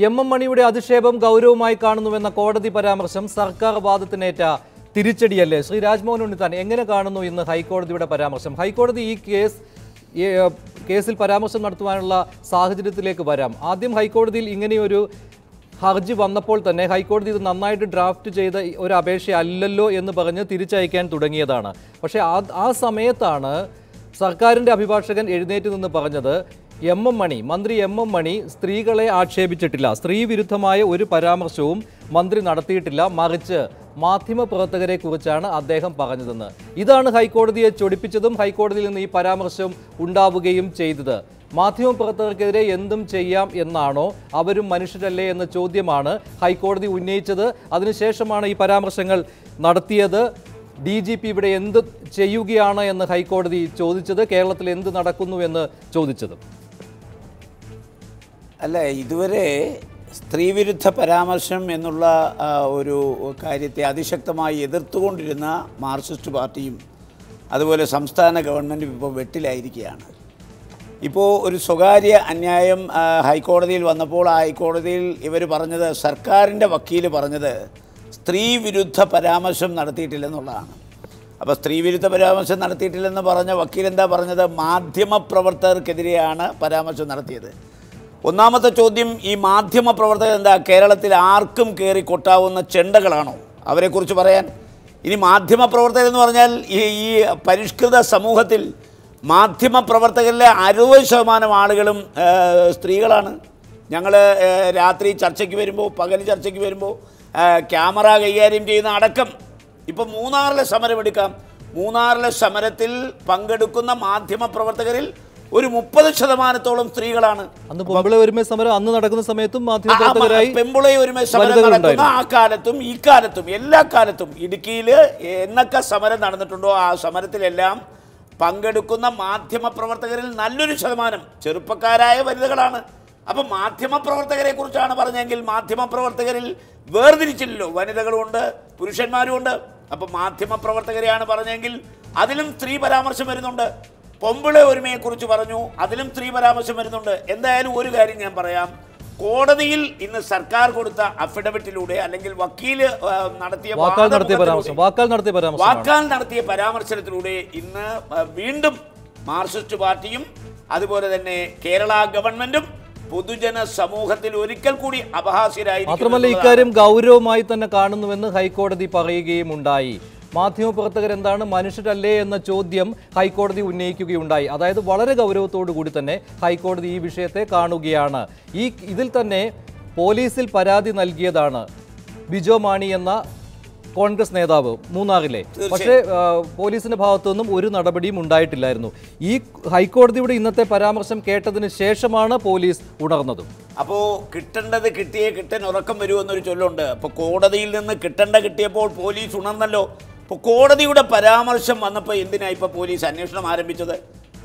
M മണിയുടെ അധിക്ഷേപം ഗൗരവമായി കാണുന്നുവെന്ന കോടതി പരാമർശം സർക്കാർ വാദത്തിനേറ്റ തിരിച്ചടിയല്ലേ? ശ്രീ രാജ്മോഹൻ ഉണ്ണിത്താൻ എങ്ങനെ കാണുന്നു ഇന്ന് ഹൈക്കോടതിയുടെ പരാമർശം? ഹൈക്കോടതി ഈ കേസിൽ പരാമർശം നടത്തുവാനുള്ള സാഹചര്യത്തിലേക്ക് വരാം. ആദ്യം ഹൈക്കോടതിയിൽ ഇങ്ങനെയൊരു ഹർജി വന്നപ്പോൾ തന്നെ ഹൈക്കോടതി ഇത് നന്നായിട്ട് ഡ്രാഫ്റ്റ് ചെയ്ത ഒരു അപേക്ഷ അല്ലല്ലോ എന്ന് പറഞ്ഞ് തിരിച്ചയക്കാൻ തുടങ്ങിയതാണ്. പക്ഷേ ആ സമയത്താണ് സർക്കാരിൻ്റെ അഭിഭാഷകൻ എഴുന്നേറ്റ് നിന്ന് പറഞ്ഞത് മന്ത്രി എം എം മണി സ്ത്രീകളെ ആക്ഷേപിച്ചിട്ടില്ല, സ്ത്രീ വിരുദ്ധമായ ഒരു പരാമർശവും മന്ത്രി നടത്തിയിട്ടില്ല, മറിച്ച് മാധ്യമപ്രവർത്തകരെ കുറിച്ചാണ് അദ്ദേഹം പറഞ്ഞതെന്ന്. ഇതാണ് ഹൈക്കോടതിയെ ചൊടിപ്പിച്ചതും ഹൈക്കോടതിയിൽ നിന്ന് ഈ പരാമർശം ഉണ്ടാവുകയും ചെയ്തത്. മാധ്യമപ്രവർത്തകർക്കെതിരെ എന്തും ചെയ്യാം എന്നാണോ, അവരും മനുഷ്യരല്ലേ എന്ന ചോദ്യമാണ് ഹൈക്കോടതി ഉന്നയിച്ചത്. അതിനുശേഷമാണ് ഈ പരാമർശങ്ങൾ നടത്തിയത്. DGP ഇവിടെ എന്ത് ചെയ്യുകയാണ് എന്ന് ഹൈക്കോടതി ചോദിച്ചത്, കേരളത്തിൽ എന്ത് നടക്കുന്നു എന്ന് ചോദിച്ചത്. അല്ല, ഇതുവരെ സ്ത്രീവിരുദ്ധ പരാമർശം എന്നുള്ള ഒരു കാര്യത്തെ അതിശക്തമായി എതിർത്തുകൊണ്ടിരുന്ന മാർക്സിസ്റ്റ് പാർട്ടിയും അതുപോലെ സംസ്ഥാന ഗവൺമെൻറ്റും ഇപ്പോൾ വെട്ടിലായിരിക്കുകയാണ്. ഇപ്പോൾ ഒരു സ്വകാര്യ അന്യായം ഹൈക്കോടതിയിൽ വന്നപ്പോൾ ആ ഹൈക്കോടതിയിൽ ഇവർ പറഞ്ഞത്, സർക്കാരിൻ്റെ വക്കീൽ പറഞ്ഞത് സ്ത്രീവിരുദ്ധ പരാമർശം നടത്തിയിട്ടില്ലെന്നുള്ളതാണ്. അപ്പോൾ സ്ത്രീവിരുദ്ധ പരാമർശം നടത്തിയിട്ടില്ലെന്ന് പറഞ്ഞ വക്കീൽ എന്താ പറഞ്ഞത്? മാധ്യമപ്രവർത്തകർക്കെതിരെയാണ് പരാമർശം നടത്തിയത്. ഒന്നാമത്തെ ചോദ്യം, ഈ മാധ്യമപ്രവർത്തകർ എന്താ കേരളത്തിൽ ആർക്കും കയറി കൊട്ടാവുന്ന ചെണ്ടകളാണോ? അവരെക്കുറിച്ച് പറയാൻ. ഇനി മാധ്യമപ്രവർത്തകരെന്ന് പറഞ്ഞാൽ ഈ പരിഷ്കൃത സമൂഹത്തിൽ മാധ്യമപ്രവർത്തകരിലെ 60% ആളുകളും സ്ത്രീകളാണ്. ഞങ്ങൾ രാത്രി ചർച്ചയ്ക്ക് വരുമ്പോൾ, പകൽ ചർച്ചയ്ക്ക് വരുമ്പോൾ ക്യാമറ കൈകാര്യം ചെയ്യുന്ന അടക്കം ഇപ്പോൾ മൂന്നാറിലെ സമരം എടുക്കാം. മൂന്നാറിലെ സമരത്തിൽ പങ്കെടുക്കുന്ന മാധ്യമപ്രവർത്തകരിൽ ഒരു 30% സ്ത്രീകളാണ്. അന്ന് നടക്കുന്ന സമയത്തും പെമ്പുളൈ ഒരുമ സമരം നടക്കുന്ന ആ കാലത്തും ഈ കാലത്തും എല്ലാ കാലത്തും ഇടുക്കിയിൽ എന്നൊക്കെ സമരം നടന്നിട്ടുണ്ടോ ആ സമരത്തിലെല്ലാം പങ്കെടുക്കുന്ന മാധ്യമപ്രവർത്തകരിൽ നല്ലൊരു ശതമാനം ചെറുപ്പക്കാരായ വനിതകളാണ്. അപ്പം മാധ്യമപ്രവർത്തകരെ കുറിച്ചാണ് പറഞ്ഞെങ്കിൽ മാധ്യമപ്രവർത്തകരിൽ വേർതിരിച്ചില്ലല്ലോ, വനിതകളുമുണ്ട് പുരുഷന്മാരുമുണ്ട്. അപ്പം മാധ്യമപ്രവർത്തകരെയാണ് പറഞ്ഞെങ്കിൽ അതിലും സ്ത്രീ പരാമർശം വരുന്നുണ്ട്. പൊമ്പിള ഒരുമയെക്കുറിച്ച് പറഞ്ഞു, അതിലും സ്ത്രീ പരാമർശം വരുന്നുണ്ട്. എന്തായാലും ഒരു കാര്യം ഞാൻ പറയാം, കോടതിയിൽ ഇന്ന് സർക്കാർ കൊടുത്ത അഫിഡവിറ്റിലൂടെ അല്ലെങ്കിൽ വക്കീല് വാക്കാൽ നടത്തിയ പരാമർശനത്തിലൂടെ ഇന്ന് വീണ്ടും മാർക്സിസ്റ്റ് പാർട്ടിയും അതുപോലെ തന്നെ കേരള ഗവൺമെന്റും പൊതുജന സമൂഹത്തിൽ ഒരിക്കൽ കൂടി അപഹാസ്യരായി. മാത്രമല്ല ഇക്കാര്യം ഗൗരവമായി തന്നെ കാണുന്നുവെന്ന് ഹൈക്കോടതി പറയുകയും ഉണ്ടായി. മാധ്യമപ്രവർത്തകർ എന്താണ്, മനുഷ്യരല്ലേ എന്ന ചോദ്യം ഹൈക്കോടതി ഉന്നയിക്കുകയുണ്ടായി. അതായത് വളരെ ഗൗരവത്തോടു കൂടി തന്നെ ഹൈക്കോടതി ഈ വിഷയത്തെ കാണുകയാണ്. ഇതിൽ തന്നെ പോലീസിൽ പരാതി നൽകിയതാണ് ബിജോ മാണി എന്ന കോൺഗ്രസ് നേതാവ് മൂന്നാറിലെ. പക്ഷേ പോലീസിന്റെ ഭാഗത്തു നിന്നും ഒരു നടപടിയും ഉണ്ടായിട്ടില്ലായിരുന്നു. ഈ ഹൈക്കോടതിയുടെ ഇന്നത്തെ പരാമർശം കേട്ടതിന് ശേഷമാണ് പോലീസ് ഉണർന്നതും. അപ്പോൾ കിട്ടേണ്ടത് കിട്ടിയേ കിട്ടാൻ ഉറക്കം വരുമെന്നൊരു ചൊല്ലുണ്ട്. അപ്പോൾ കോടതിയിൽ നിന്ന് കിട്ടിയപ്പോൾ പോലീസ് ഉണർന്നല്ലോ. ഇപ്പോൾ കോടതിയുടെ പരാമർശം വന്നപ്പോൾ എന്തിനാണ് ഇപ്പോൾ പോലീസ് അന്വേഷണം ആരംഭിച്ചത്?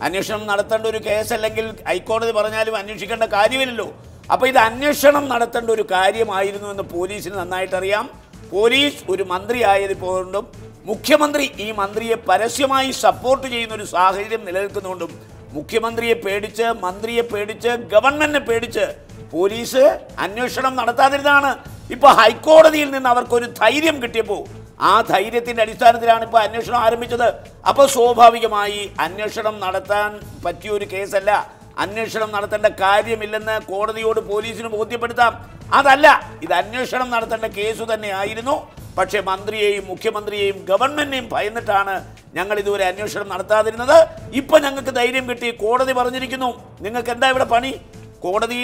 അന്വേഷണം നടത്തേണ്ട ഒരു കേസല്ലെങ്കിൽ ഹൈക്കോടതി പറഞ്ഞാലും അന്വേഷിക്കേണ്ട കാര്യമില്ലല്ലോ. അപ്പോൾ ഇത് അന്വേഷണം നടത്തേണ്ട ഒരു കാര്യമായിരുന്നു എന്ന് പോലീസിന് നന്നായിട്ടറിയാം. പോലീസ് ഒരു മന്ത്രി ആയതുകൊണ്ടും മുഖ്യമന്ത്രി ഈ മന്ത്രിയെ പരസ്യമായി സപ്പോർട്ട് ചെയ്യുന്ന ഒരു സാഹചര്യം നിലനിൽക്കുന്നുകൊണ്ടും മുഖ്യമന്ത്രിയെ പേടിച്ച്, മന്ത്രിയെ പേടിച്ച്, ഗവൺമെന്റിനെ പേടിച്ച് പോലീസ് അന്വേഷണം നടത്താതിരുന്നതാണ്. ഇപ്പോൾ ഹൈക്കോടതിയിൽ നിന്ന് അവർക്കൊരു ധൈര്യം കിട്ടിയപ്പോൾ ആ ധൈര്യത്തിൻ്റെ അടിസ്ഥാനത്തിലാണ് ഇപ്പോൾ അന്വേഷണം ആരംഭിച്ചത്. അപ്പോൾ സ്വാഭാവികമായി അന്വേഷണം നടത്താൻ പറ്റിയൊരു കേസല്ല, അന്വേഷണം നടത്തേണ്ട കാര്യമില്ലെന്ന് കോടതിയോട് പോലീസിന് ബോധ്യപ്പെടുത്താം. അതല്ല, ഇത് അന്വേഷണം നടത്തേണ്ട കേസ് തന്നെയായിരുന്നു. പക്ഷേ മന്ത്രിയെയും മുഖ്യമന്ത്രിയെയും ഗവൺമെന്റിനെയും ഭയന്നിട്ടാണ് ഞങ്ങൾ ഇതുവരെ അന്വേഷണം നടത്താതിരുന്നത്. ഇപ്പം ഞങ്ങൾക്ക് ധൈര്യം കിട്ടി, കോടതി പറഞ്ഞിരിക്കുന്നു. നിങ്ങൾക്ക് എന്താ ഇവിടെ പണി? കോടതി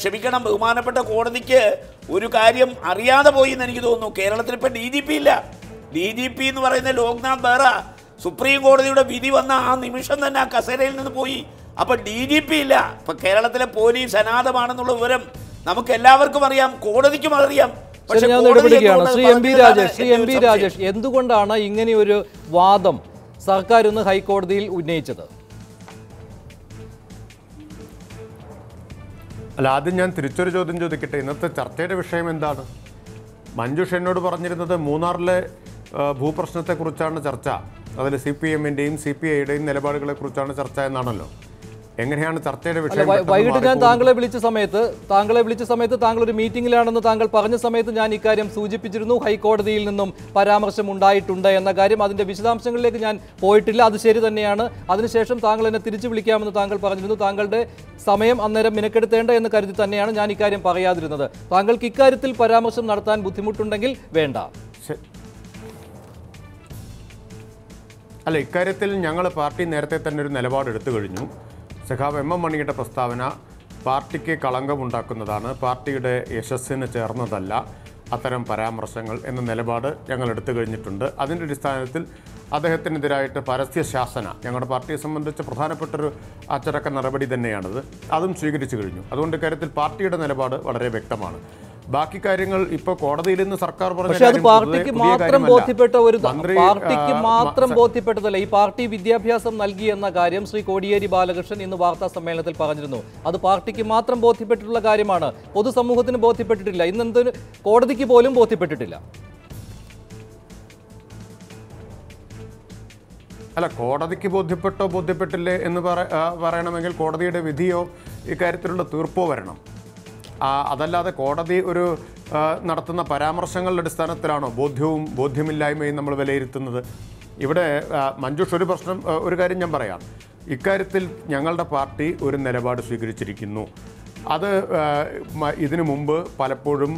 ക്ഷമിക്കണം, ബഹുമാനപ്പെട്ട കോടതിക്ക് ഒരു കാര്യം അറിയാതെ പോയി എന്ന് എനിക്ക് തോന്നുന്നു. കേരളത്തിൽ ഇപ്പം DGP ഇല്ല. DGP എന്ന് പറയുന്ന ലോക്നാഥ് ബെഹ്റ സുപ്രീം കോടതിയുടെ വിധി വന്ന ആ നിമിഷം തന്നെ ആ കസേരയിൽ നിന്ന് പോയി. അപ്പം DGP ഇല്ല. ഇപ്പം കേരളത്തിലെ പോലീസ് അനാഥമാണെന്നുള്ള വിവരം നമുക്ക് എല്ലാവർക്കും അറിയാം, കോടതിക്കും അറിയാം. ശ്രീ എം പി രാജേഷ്, എന്തുകൊണ്ടാണ് ഇങ്ങനെയൊരു വാദം സർക്കാർ ഇന്ന് ഹൈക്കോടതിയിൽ ഉന്നയിച്ചത്? അല്ല, ആദ്യം ഞാൻ തിരിച്ചൊരു ചോദ്യം ചോദിക്കട്ടെ. ഇന്നത്തെ ചർച്ചയുടെ വിഷയം എന്താണ്? മഞ്ജുഷ് എന്നോട് പറഞ്ഞിരുന്നത് മൂന്നാറിലെ ഭൂപ്രശ്നത്തെക്കുറിച്ചാണ് ചർച്ച, അതിൽ CPM-ൻ്റെയും CPI-യുടെയും നിലപാടുകളെക്കുറിച്ചാണ് ചർച്ച എന്നാണല്ലോ. എങ്ങനെയാണ് ചർച്ചയുടെ അല്ല, വിഷയം വൈകിട്ട് ഞാൻ പെട്ടെന്ന് താങ്കളെ വിളിച്ച സമയത്ത് താങ്കൾ ഒരു മീറ്റിംഗിലാണെന്ന് താങ്കൾ പറഞ്ഞ സമയത്ത് ഞാൻ ഇക്കാര്യം സൂചിപ്പിച്ചിരുന്നു. ഹൈക്കോടതിയിൽ നിന്നും പരാമർശം ഉണ്ടായിട്ടുണ്ട് എന്ന കാര്യം. അതിന്റെ വിശദാംശങ്ങളിലേക്ക് ഞാൻ പോയിട്ടില്ല. അത് ശരി തന്നെയാണ്. അതിനുശേഷം താങ്കൾ എന്നെ തിരിച്ചു വിളിക്കാമെന്ന് താങ്കൾ പറഞ്ഞിരുന്നു. താങ്കളുടെ സമയം അന്നേരം മിനക്കെടുത്തേണ്ട എന്ന് കരുതി തന്നെയാണ് ഞാൻ ഇക്കാര്യം പറയാതിരുന്നത്. താങ്കൾക്ക് ഇക്കാര്യത്തിൽ പരാമർശം നടത്താൻ ബുദ്ധിമുട്ടുണ്ടെങ്കിൽ വേണ്ട. അല്ല, ഇക്കാര്യത്തിൽ ഞങ്ങൾ പാർട്ടി നേരത്തെ തന്നെ ഒരു നിലപാടെടുത്തു കഴിഞ്ഞു. സഖാവ് എം എം മണിയുടെ പ്രസ്താവന പാർട്ടിക്ക് കളങ്കമുണ്ടാക്കുന്നതാണ്, പാർട്ടിയുടെ യശസ്സിന് ചേർന്നതല്ല അത്തരം പരാമർശങ്ങൾ എന്ന നിലപാട് ഞങ്ങൾ എടുത്തു കഴിഞ്ഞിട്ടുണ്ട്. അതിൻ്റെ അടിസ്ഥാനത്തിൽ അദ്ദേഹത്തിനെതിരായിട്ട് പരസ്യ ശാസന ഞങ്ങളുടെ പാർട്ടിയെ സംബന്ധിച്ച് പ്രധാനപ്പെട്ടൊരു അച്ചടക്ക നടപടി തന്നെയാണത്. അതും സ്വീകരിച്ചു കഴിഞ്ഞു. അതുകൊണ്ട് ഇക്കാര്യത്തിൽ പാർട്ടിയുടെ നിലപാട് വളരെ വ്യക്തമാണ്. ബാക്കി കാര്യങ്ങൾ ഇപ്പോൾ കോടതിയിൽ നിന്ന് സർക്കാർ പക്ഷേ അത് പാർട്ടിക്ക് മാത്രം ബോധ്യപ്പെട്ട ഒരു പാർട്ടിക്ക് മാത്രം ബോധ്യപ്പെട്ടതല്ല. ഈ പാർട്ടി വിദ്യാഭ്യാസം നൽകി എന്ന കാര്യം ശ്രീ കോടിയേരി ബാലകൃഷ്ണൻ ഇന്ന് വാർത്താ സമ്മേളനത്തിൽ പറഞ്ഞിരുന്നു. അത് പാർട്ടിക്ക് മാത്രം ബോധ്യപ്പെട്ടിട്ടുള്ള കാര്യമാണ്, പൊതുസമൂഹത്തിന് ബോധ്യപ്പെട്ടിട്ടില്ല. ഇന്നെന്തൊരു കോടതിക്ക് പോലും ബോധ്യപ്പെട്ടിട്ടില്ല. അല്ല, കോടതിക്ക് ബോധ്യപ്പെട്ടില്ലേ എന്ന് പറയണമെങ്കിൽ കോടതിയുടെ വിധിയോ ഇക്കാര്യത്തിലുള്ള തീർപ്പോ വരണം. അതല്ലാതെ കോടതി ഒരു നടത്തുന്ന പരാമർശങ്ങളുടെ അടിസ്ഥാനത്തിലാണോ ബോധ്യമില്ലായ്മയും നമ്മൾ വിലയിരുത്തുന്നത്? ഇവിടെ മഞ്ജുഷ് ഒരു കാര്യം ഞാൻ പറയാം. ഇക്കാര്യത്തിൽ ഞങ്ങളുടെ പാർട്ടി ഒരു നിലപാട് സ്വീകരിച്ചിരിക്കുന്നു. അത് ഇതിനു മുമ്പ് പലപ്പോഴും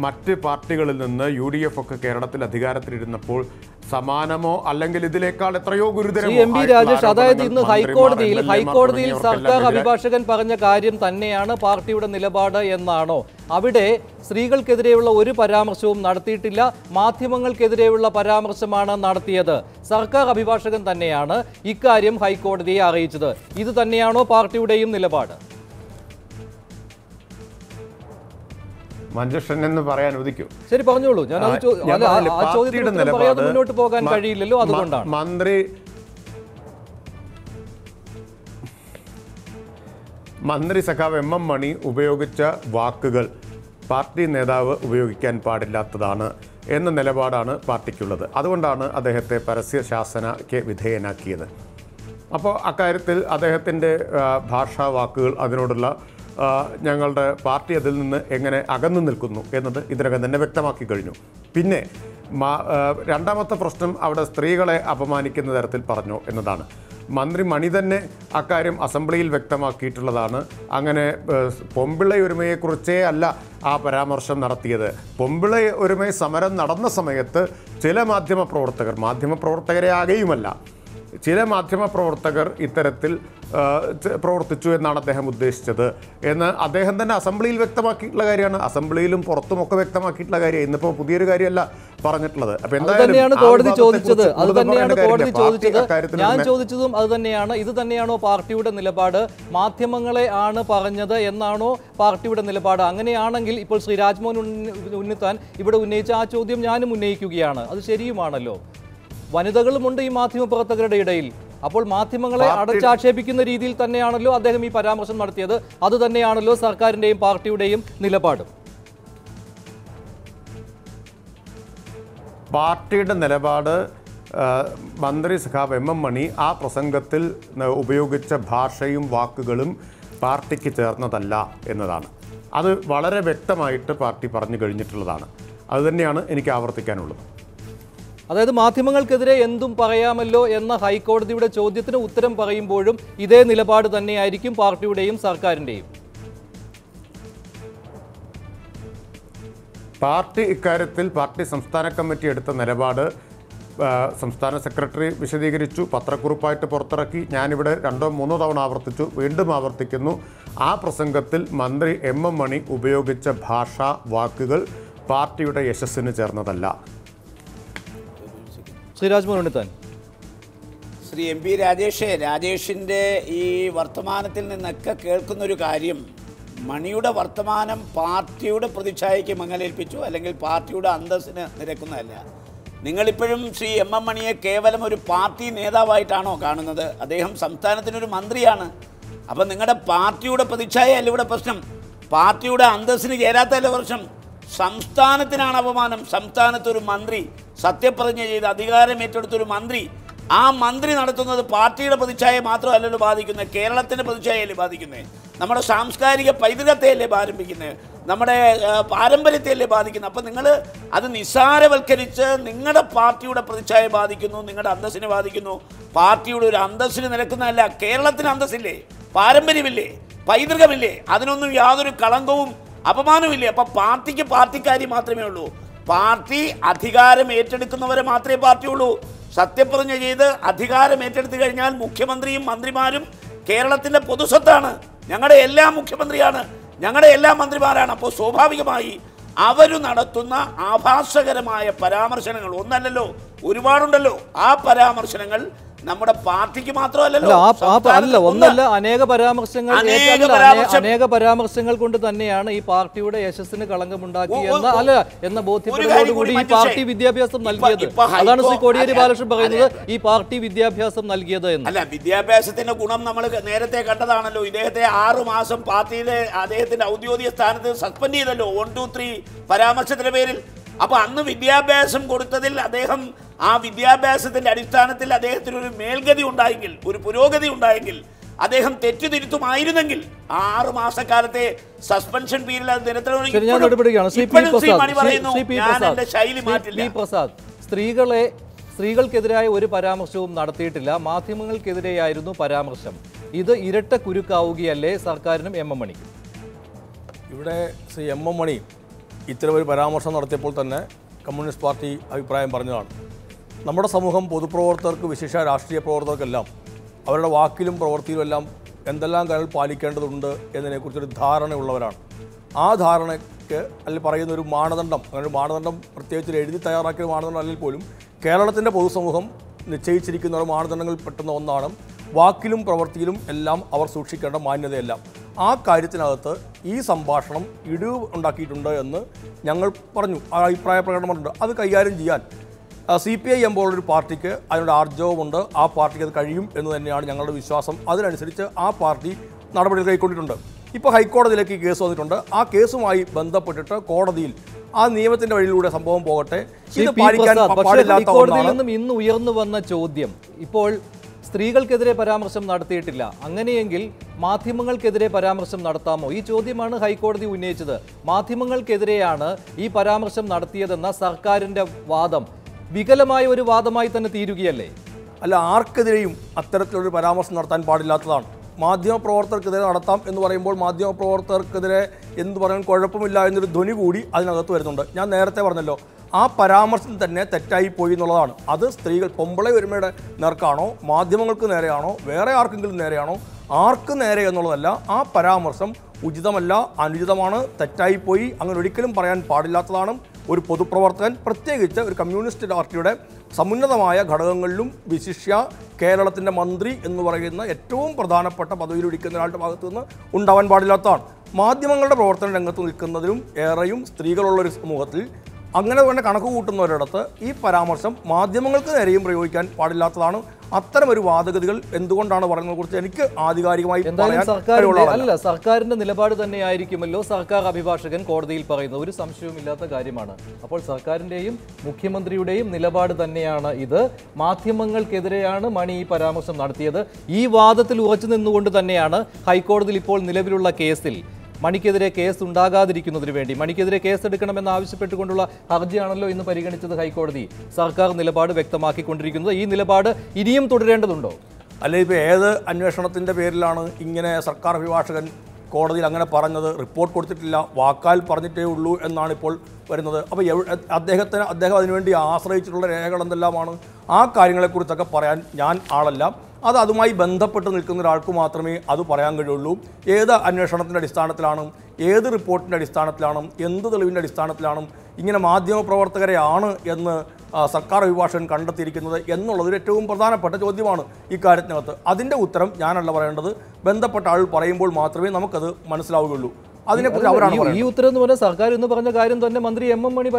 മറ്റ് പാർട്ടികളിൽ നിന്ന് UDF ഒക്കെ കേരളത്തിൽ അധികാരത്തിലിരുന്നപ്പോൾ സമാനമോ അല്ലെങ്കിൽ ഇതിനേക്കാൾ എത്രയോ ഗുരുതരമോ എം പി രാജേഷ്, അതായത് ഇന്ന് ഹൈക്കോടതിയിൽ സർക്കാർ അഭിഭാഷകൻ പറഞ്ഞ കാര്യം തന്നെയാണ് പാർട്ടിയുടെ നിലപാട് എന്നാണോ? അവിടെ സ്ത്രീകൾക്കെതിരെയുള്ള ഒരു പരാമർശവും നടത്തിയിട്ടില്ല, മാധ്യമങ്ങൾക്കെതിരെയുള്ള പരാമർശമാണ് നടത്തിയത്. സർക്കാർ അഭിഭാഷകൻ തന്നെയാണ് ഇക്കാര്യം ഹൈക്കോടതിയെ അറിയിച്ചത്. ഇത് തന്നെയാണോ പാർട്ടിയുടെയും നിലപാട്? മഞ്ജുഷൻ എന്ന് പറയാൻ അനുവദിക്കൂ. ശരി, പറഞ്ഞോളൂ. ഞാൻ മുന്നോട്ട് പോകാൻ കഴിയില്ലല്ലോ, അതുകൊണ്ടാണ്. മന്ത്രി സഖാവ് എം എം മണി ഉപയോഗിച്ച വാക്കുകൾ പാർട്ടി നേതാവ് ഉപയോഗിക്കാൻ പാടില്ലാത്തതാണ് എന്ന നിലപാടാണ് പാർട്ടിക്കുള്ളത്. അതുകൊണ്ടാണ് അദ്ദേഹത്തെ പരസ്യ ശാസനയ്ക്ക് വിധേയനാക്കിയത്. അപ്പോൾ അക്കാര്യത്തിൽ അദ്ദേഹത്തിൻ്റെ ഭാഷാ വാക്കുകൾ, അതിനോടുള്ള ഞങ്ങളുടെ പാർട്ടി അതിൽ നിന്ന് എങ്ങനെ അകന്നു നിൽക്കുന്നു എന്നത് ഇതിനകം തന്നെ വ്യക്തമാക്കി കഴിഞ്ഞു. പിന്നെ രണ്ടാമത്തെ പ്രശ്നം അവിടെ സ്ത്രീകളെ അപമാനിക്കുന്ന തരത്തിൽ പറഞ്ഞു എന്നതാണ്. മന്ത്രി മണി തന്നെ അക്കാര്യം അസംബ്ലിയിൽ വ്യക്തമാക്കിയിട്ടുള്ളതാണ്. അങ്ങനെ പൊമ്പിള ഒരുമയെക്കുറിച്ചേ അല്ല ആ പരാമർശം നടത്തിയത്. പൊമ്പിള ഒരുമ സമരം നടന്ന സമയത്ത് ചില മാധ്യമപ്രവർത്തകരെ ആകെയുമല്ല, ചില മാധ്യമപ്രവർത്തകർ ഇത്തരത്തിൽ പ്രവർത്തിച്ചു എന്നാണ് അദ്ദേഹം ഉദ്ദേശിച്ചത് എന്ന് അദ്ദേഹം തന്നെ അസംബ്ലിയിൽ വ്യക്തമാക്കിയിട്ടുള്ള കാര്യമാണ്. അസംബ്ലിയിലും പുറത്തുമൊക്കെ വ്യക്തമാക്കിയിട്ടുള്ള കാര്യം. ഇന്നിപ്പോൾ പുതിയൊരു കാര്യമല്ല പറഞ്ഞിട്ടുള്ളത്. അപ്പോൾ എന്തായാലും കോടതി ചോദിച്ചത് ഞാൻ ചോദിച്ചതും അത് തന്നെയാണ്. ഇത് തന്നെയാണോ പാർട്ടിയുടെ നിലപാട്? മാധ്യമങ്ങളെ ആണ് പറഞ്ഞത് എന്നാണോ പാർട്ടിയുടെ നിലപാട്? അങ്ങനെയാണെങ്കിൽ ഇപ്പോൾ ശ്രീ രാജ്മോഹൻ ഉണ്ണിത്താൻ ഇവിടെ ഉന്നയിച്ച ആ ചോദ്യം ഞാനും ഉന്നയിക്കുകയാണ്. അത് ശരിയുമാണല്ലോ. വനിതകളുമുണ്ട് ഈ മാധ്യമപ്രവർത്തകരുടെ ഇടയിൽ. അപ്പോൾ മാധ്യമങ്ങളെ അടച്ചാക്ഷേപിക്കുന്ന രീതിയിൽ തന്നെയാണല്ലോ അദ്ദേഹം ഈ പരാമർശം നടത്തിയത്. അത് തന്നെയാണല്ലോ സർക്കാരിന്റെയും പാർട്ടിയുടെയും നിലപാടും. പാർട്ടിയുടെ നിലപാട് മന്ത്രി സഖാവ് എം എം മണി ആ പ്രസംഗത്തിൽ ഉപയോഗിച്ച ഭാഷയും വാക്കുകളും പാർട്ടിക്ക് ചേർന്നതല്ല എന്നതാണ്. അത് വളരെ വ്യക്തമായിട്ട് പാർട്ടി പറഞ്ഞു കഴിഞ്ഞിട്ടുള്ളതാണ്. അതുതന്നെയാണ് എനിക്ക് ആവർത്തിക്കാനുള്ളത്. അതായത് മാധ്യമങ്ങൾക്കെതിരെ എന്തും പറയാമല്ലോ എന്ന ഹൈക്കോടതിയുടെ ചോദ്യത്തിന് ഉത്തരം പറയുമ്പോഴും ഇതേ നിലപാട് തന്നെയായിരിക്കും പാർട്ടിയുടെയും സർക്കാരിൻ്റെയും. പാർട്ടി ഇക്കാര്യത്തിൽ പാർട്ടി സംസ്ഥാന കമ്മിറ്റി എടുത്ത നിലപാട് സംസ്ഥാന സെക്രട്ടറി വിശദീകരിച്ചു, പത്രക്കുറിപ്പായിട്ട് പുറത്തിറക്കി. ഞാനിവിടെ 2-3 തവണ ആവർത്തിച്ചു, വീണ്ടും ആവർത്തിക്കുന്നു. ആ പ്രസംഗത്തിൽ മന്ത്രി എം എം മണി ഉപയോഗിച്ച ഭാഷാ വാക്കുകൾ പാർട്ടിയുടെ യശസ്സിന് ചേർന്നതല്ല. ശ്രീ രാജ്മോഹൻ ഉണ്ണിത്താൻ. ശ്രീ എം പി രാജേഷിൻ്റെ ഈ വർത്തമാനത്തിൽ നിന്നൊക്കെ കേൾക്കുന്നൊരു കാര്യം, മണിയുടെ വർത്തമാനം പാർട്ടിയുടെ പ്രതിച്ഛായയ്ക്ക് മങ്ങലേൽപ്പിച്ചു അല്ലെങ്കിൽ പാർട്ടിയുടെ അന്തസ്സിന് നിരക്കുന്നതല്ല. നിങ്ങളിപ്പോഴും ശ്രീ എം എം മണിയെ കേവലം ഒരു പാർട്ടി നേതാവായിട്ടാണോ കാണുന്നത്? അദ്ദേഹം സംസ്ഥാനത്തിനൊരു മന്ത്രിയാണ്. അപ്പം നിങ്ങളുടെ പാർട്ടിയുടെ പ്രതിച്ഛായ അല്ല ഇവിടെ പ്രശ്നം, പാർട്ടിയുടെ അന്തസ്സിന് ചേരാത്തല്ല പ്രശ്നം. സംസ്ഥാനത്തിനാണ് അപമാനം. സംസ്ഥാനത്തൊരു മന്ത്രി, സത്യപ്രതിജ്ഞ ചെയ്ത് അധികാരം ഏറ്റെടുത്തൊരു മന്ത്രി ആ മന്ത്രി നടത്തുന്നത് പാർട്ടിയുടെ പ്രതിച്ഛായ മാത്രമല്ലല്ലോ ബാധിക്കുന്നത്, കേരളത്തിൻ്റെ പ്രതിച്ഛായയല്ലേ ബാധിക്കുന്നത്, നമ്മുടെ സാംസ്കാരിക പൈതൃകത്തെയല്ലേ ആരംഭിക്കുന്നത്, നമ്മുടെ പാരമ്പര്യത്തെയല്ലേ ബാധിക്കുന്നത്. അപ്പം നിങ്ങൾ അത് നിസ്സാരവൽക്കരിച്ച് നിങ്ങളുടെ പാർട്ടിയുടെ പ്രതിച്ഛായ ബാധിക്കുന്നു, നിങ്ങളുടെ അന്തസ്സിനെ ബാധിക്കുന്നു. പാർട്ടിയുടെ ഒരു അന്തസ്സിന് നിരക്കുന്നതല്ല, കേരളത്തിന് അന്തസ്സില്ലേ, പാരമ്പര്യമില്ലേ, പൈതൃകമില്ലേ, അതിനൊന്നും യാതൊരു കളങ്കവും അപമാനമില്ലേ. അപ്പം പാർട്ടിക്ക് പാർട്ടിക്കാരി മാത്രമേ ഉള്ളൂ. പാർട്ടി അധികാരം ഏറ്റെടുക്കുന്നവരെ മാത്രമേ പാർട്ടിയുള്ളൂ. സത്യപ്രതിജ്ഞ ചെയ്ത് അധികാരം ഏറ്റെടുത്തു കഴിഞ്ഞാൽ മുഖ്യമന്ത്രിയും മന്ത്രിമാരും കേരളത്തിൻ്റെ പൊതുസ്വത്താണ്. ഞങ്ങളുടെ എല്ലാ മുഖ്യമന്ത്രിയാണ്, ഞങ്ങളുടെ എല്ലാ മന്ത്രിമാരാണ്. അപ്പോൾ സ്വാഭാവികമായി അവർ നടത്തുന്ന ആഭാസകരമായ പരാമർശനങ്ങൾ ഒന്നല്ലല്ലോ, ഒരുപാടുണ്ടല്ലോ. ആ പരാമർശനങ്ങൾ നമ്മുടെ പാർട്ടിക്ക് മാത്രമല്ലല്ലോ, ഒന്നല്ല, അനേക പരാമർശങ്ങൾ കൊണ്ട് തന്നെയാണ് ഈ പാർട്ടിയുടെ യശസ്സിന് കളങ്കമുണ്ടാക്കി എന്ന ബോധ്യത്തോടുകൂടി ഈ പാർട്ടി വിദ്യാഭ്യാസം നൽകിയത്. അതാണ് ശ്രീ കോടിയേരി ബാലകൃഷ്ണൻ പറയുന്നത്, ഈ പാർട്ടി വിദ്യാഭ്യാസം നൽകിയത് എന്ന്. അല്ല, വിദ്യാഭ്യാസത്തിന്റെ ഗുണം നമ്മൾ നേരത്തെ കണ്ടതാണല്ലോ. ഇദ്ദേഹത്തെ 6 മാസം പാർട്ടിയിലെ അദ്ദേഹത്തിന്റെ ഔദ്യോഗിക സ്ഥാനത്ത് സസ്പെൻഡ് ചെയ്തല്ലോ 1, 2, 3 പരാമർശത്തിന്റെ പേരിൽ. അപ്പൊ അന്ന് വിദ്യാഭ്യാസം കൊടുത്തതിൽ അദ്ദേഹം ആ വിദ്യാഭ്യാസത്തിന്റെ അടിസ്ഥാനത്തിൽ അദ്ദേഹത്തിന് ഒരു മേൽഗതി ഉണ്ടായെങ്കിൽ, ഒരു പുരോഗതി ഉണ്ടായെങ്കിൽ, അദ്ദേഹം തെറ്റുതിരുത്തുമായിരുന്നെങ്കിൽ 6 മാസക്കാലത്തെ സസ്പെൻഷൻ പീരീഡ് ശൈലി മാറ്റില്ല. സ്ത്രീകൾക്കെതിരായ ഒരു പരാമർശവും നടത്തിയിട്ടില്ല, മാധ്യമങ്ങൾക്കെതിരെയായിരുന്നു പരാമർശം. ഇത് ഇരട്ട കുരുക്കാവുകയല്ലേ സർക്കാരിനും എം എം മണിക്കും? ഇവിടെ ശ്രീ എം എം മണി ഇത്തരം ഒരു പരാമർശം നടത്തിയപ്പോൾ തന്നെ കമ്മ്യൂണിസ്റ്റ് പാർട്ടി അഭിപ്രായം പറഞ്ഞതാണ്. നമ്മുടെ സമൂഹം പൊതുപ്രവർത്തകർക്ക്, വിശേഷ രാഷ്ട്രീയ പ്രവർത്തകർക്കെല്ലാം അവരുടെ വാക്കിലും പ്രവൃത്തിയിലും എല്ലാം എന്തെല്ലാം കാര്യങ്ങൾ പാലിക്കേണ്ടതുണ്ട് എന്നതിനെക്കുറിച്ചൊരു ധാരണയുള്ളവരാണ്. ആ ധാരണയ്ക്ക് അല്ലെങ്കിൽ പറയുന്ന ഒരു മാനദണ്ഡം, അങ്ങനെ ഒരു മാനദണ്ഡം പ്രത്യേകിച്ച് എഴുതി തയ്യാറാക്കിയ മാനദണ്ഡം അല്ലെങ്കിൽ പോലും കേരളത്തിൻ്റെ പൊതുസമൂഹം നിശ്ചയിച്ചിരിക്കുന്ന ഒരു മാനദണ്ഡങ്ങളിൽ പെട്ടുന്ന ഒന്നാണ് വാക്കിലും പ്രവൃത്തിയിലും എല്ലാം അവർ സൂക്ഷിക്കേണ്ട മാന്യതയെല്ലാം. ആ കാര്യത്തിനകത്ത് ഈ സംഭാഷണം ഇടിവ് ഉണ്ടാക്കിയിട്ടുണ്ട് എന്ന് ഞങ്ങൾ പറഞ്ഞു, ആ അഭിപ്രായ പ്രകടനമുണ്ട്. അത് കൈകാര്യം ചെയ്യാൻ CPIM പോലൊരു പാർട്ടിക്ക് അതിനുള്ള ആർജവമുണ്ട്, ആ പാർട്ടിക്ക് അത് കഴിയും എന്ന് തന്നെയാണ് ഞങ്ങളുടെ വിശ്വാസം. അതിനനുസരിച്ച് ആ പാർട്ടി നടപടികൾ കൈക്കൊണ്ടിട്ടുണ്ട്. ഇപ്പോൾ ഹൈക്കോടതിയിലേക്ക് ഈ കേസ് വന്നിട്ടുണ്ട്. ആ കേസുമായി ബന്ധപ്പെട്ടിട്ട് കോടതിയിൽ ആ നിയമത്തിന്റെ വഴിയിലൂടെ സംഭവം പോകട്ടെ. ഇത് പാലിക്കാൻ പാടില്ലാത്ത ഒന്നാണ്. ഇന്ന് ഉയർന്നു വന്ന ചോദ്യം, ഇപ്പോൾ സ്ത്രീകൾക്കെതിരെ പരാമർശം നടത്തിയിട്ടില്ല, അങ്ങനെയെങ്കിൽ മാധ്യമങ്ങൾക്കെതിരെ പരാമർശം നടത്താമോ? ഈ ചോദ്യമാണ് ഹൈക്കോടതി ഉന്നയിച്ചത്. മാധ്യമങ്ങൾക്കെതിരെയാണ് ഈ പരാമർശം നടത്തിയതെന്ന സർക്കാരിൻ്റെ വാദം വികലമായ ഒരു വാദമായി തന്നെ തീരുകയല്ലേ? അല്ല, ആർക്കെതിരെയും അത്തരത്തിലൊരു പരാമർശം നടത്താൻ പാടില്ലാത്തതാണ്. മാധ്യമപ്രവർത്തകർക്കെതിരെ നടത്താം എന്ന് പറയുമ്പോൾ മാധ്യമപ്രവർത്തകർക്കെതിരെ എന്ത് പറയാൻ കുഴപ്പമില്ല എന്നൊരു ധ്വനി കൂടി അതിനകത്ത് വരുന്നുണ്ട്. ഞാൻ നേരത്തെ പറഞ്ഞല്ലോ, ആ പരാമർശം തന്നെ തെറ്റായി പോയി എന്നുള്ളതാണ്. അത് സ്ത്രീകൾ പൊമ്പളെ ഒരുമയുടെ നേർക്കാണോ, മാധ്യമങ്ങൾക്ക് നേരെയാണോ, വേറെ ആർക്കെങ്കിലും നേരെയാണോ, ആർക്ക് നേരെ എന്നുള്ളതല്ല. ആ പരാമർശം ഉചിതമല്ല, അനുചിതമാണ്, തെറ്റായിപ്പോയി, അങ്ങനെ ഒരിക്കലും പറയാൻ പാടില്ലാത്തതാണ്. ഒരു പൊതുപ്രവർത്തകൻ, പ്രത്യേകിച്ച് ഒരു കമ്മ്യൂണിസ്റ്റ് പാർട്ടിയുടെ സമുന്നതമായ ഘടകങ്ങളിലും വിശിഷ്യ കേരളത്തിൻ്റെ മന്ത്രി എന്ന് പറയുന്ന ഏറ്റവും പ്രധാനപ്പെട്ട പദവിയിലിരിക്കുന്ന ഒരാളുടെ ഭാഗത്തു നിന്ന് ഉണ്ടാവാൻ പാടില്ലാത്തതാണ്. മാധ്യമങ്ങളുടെ പ്രവർത്തന രംഗത്ത് നിൽക്കുന്നതിലും ഏറെയും സ്ത്രീകളുള്ളൊരു സമൂഹത്തിൽ അങ്ങനെ തന്നെ കണക്ക് കൂട്ടുന്നവരിടത്ത് ഈ പരാമർശം മാധ്യമങ്ങൾക്ക് നേരെയും പ്രയോഗിക്കാൻ പാടില്ലാത്തതാണ്. അത്തരമൊരു വാദഗതികൾ എന്തുകൊണ്ടാണ് പറയുന്നതിനെ കുറിച്ച് എനിക്ക് ആധികാരികമായി സർക്കാരിന്റെ നിലപാട് തന്നെയായിരിക്കുമല്ലോ സർക്കാർ അഭിഭാഷകൻ കോടതിയിൽ പറയുന്നത്, ഒരു സംശയവുമില്ലാത്ത കാര്യമാണ്. അപ്പോൾ സർക്കാരിന്റെയും മുഖ്യമന്ത്രിയുടെയും നിലപാട് തന്നെയാണ് ഇത്. മാധ്യമങ്ങൾക്കെതിരെയാണ് മണി ഈ പരാമർശം നടത്തിയത്. ഈ വാദത്തിൽ ഉറച്ചു നിന്നുകൊണ്ട് തന്നെയാണ് ഹൈക്കോടതിയിൽ ഇപ്പോൾ നിലവിലുള്ള കേസിൽ മണിക്കെതിരെ കേസ് ഉണ്ടാകാതിരിക്കുന്നതിന് വേണ്ടി, മണിക്കെതിരെ കേസ് എടുക്കണമെന്ന് ആവശ്യപ്പെട്ടുകൊണ്ടുള്ള ഹർജിയാണല്ലോ ഇന്ന് പരിഗണിച്ചത് ഹൈക്കോടതി. സർക്കാർ നിലപാട് വ്യക്തമാക്കിക്കൊണ്ടിരിക്കുന്നത്. ഈ നിലപാട് ഇനിയും തുടരേണ്ടതുണ്ടോ? അല്ലെ, ഇപ്പോൾ ഏത് അന്വേഷണത്തിൻ്റെ പേരിലാണ് ഇങ്ങനെ സർക്കാർ അഭിഭാഷകൻ കോടതിയിൽ അങ്ങനെ പറഞ്ഞത്? റിപ്പോർട്ട് കൊടുത്തിട്ടില്ല, വാക്കാൽ പറഞ്ഞിട്ടേ ഉള്ളൂ എന്നാണ് ഇപ്പോൾ വരുന്നത്. അപ്പോൾ അദ്ദേഹം അതിനുവേണ്ടി ആശ്രയിച്ചിട്ടുള്ള രേഖകൾ എന്തെല്ലാമാണ്? ആ കാര്യങ്ങളെക്കുറിച്ചൊക്കെ പറയാൻ ഞാൻ ആളല്ല. അതുമായി ബന്ധപ്പെട്ട് നിൽക്കുന്ന ഒരാൾക്ക് മാത്രമേ അത് പറയാൻ കഴിയുള്ളൂ. ഏത് അന്വേഷണത്തിൻ്റെ അടിസ്ഥാനത്തിലാണ്, ഏത് റിപ്പോർട്ടിൻ്റെ അടിസ്ഥാനത്തിലാണ്, എന്ത് തെളിവിൻ്റെ അടിസ്ഥാനത്തിലാണ് ഇങ്ങനെ മാധ്യമപ്രവർത്തകരെയാണ് എന്ന് സർക്കാർ അഭിഭാഷകൻ കണ്ടെത്തിയിരിക്കുന്നത് എന്നുള്ളതൊരു ഏറ്റവും പ്രധാനപ്പെട്ട ചോദ്യമാണ് ഈ കാര്യത്തിനകത്ത്. അതിൻ്റെ ഉത്തരം ഞാനല്ല പറയേണ്ടത്, ബന്ധപ്പെട്ട ആൾ പറയുമ്പോൾ മാത്രമേ നമുക്കത് മനസ്സിലാവുകയുള്ളൂ. അതിനെക്കുറിച്ച് അവരാണ് ഈ ഉത്തരം എന്ന് പറഞ്ഞാൽ സർക്കാർ എന്ന് പറഞ്ഞ കാര്യം തന്നെ മന്ത്രി എം എം മണി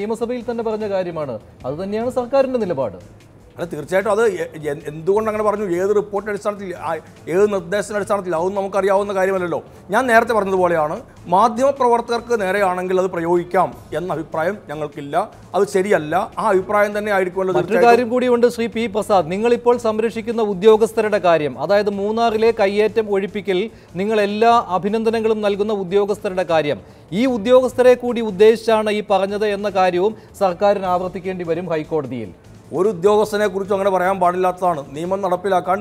നിയമസഭയിൽ തന്നെ പറഞ്ഞ കാര്യമാണ്. അത് തന്നെയാണ് സർക്കാരിൻ്റെ നിലപാട്. അല്ല, തീർച്ചയായിട്ടും അത് എന്തുകൊണ്ട് അങ്ങനെ പറഞ്ഞു, ഏത് റിപ്പോർട്ടിൻ്റെ അടിസ്ഥാനത്തിൽ, ഏത് നിർദ്ദേശത്തിൻ്റെ അടിസ്ഥാനത്തിൽ, അതൊന്നും നമുക്കറിയാവുന്ന കാര്യമല്ലല്ലോ. ഞാൻ നേരത്തെ പറഞ്ഞതുപോലെയാണ്, മാധ്യമപ്രവർത്തകർക്ക് നേരെയാണെങ്കിൽ അത് പ്രയോഗിക്കാം എന്ന അഭിപ്രായം ഞങ്ങൾക്കില്ല. അത് ശരിയല്ല. ആ അഭിപ്രായം തന്നെ ആയിരിക്കുമല്ലോ. മറ്റൊരു കാര്യം കൂടിയുണ്ട് ശ്രീ പി പ്രസാദ്, നിങ്ങളിപ്പോൾ സംരക്ഷിക്കുന്ന ഉദ്യോഗസ്ഥരുടെ കാര്യം, അതായത് മൂന്നാറിലെ കയ്യേറ്റം ഒഴിപ്പിക്കൽ നിങ്ങൾ എല്ലാ അഭിനന്ദനങ്ങളും നൽകുന്ന ഉദ്യോഗസ്ഥരുടെ കാര്യം, ഈ ഉദ്യോഗസ്ഥരെ കൂടി ഉദ്ദേശിച്ചാണ് ഈ പറഞ്ഞത് എന്ന കാര്യവും സർക്കാരിന് ആവർത്തിക്കേണ്ടി വരും ഹൈക്കോടതിയിൽ. ഒരു ഉദ്യോഗസ്ഥനെ കുറിച്ചും അങ്ങനെ പറയാൻ പാടില്ലാത്തതാണ്. നിയമം നടപ്പിലാക്കാൻ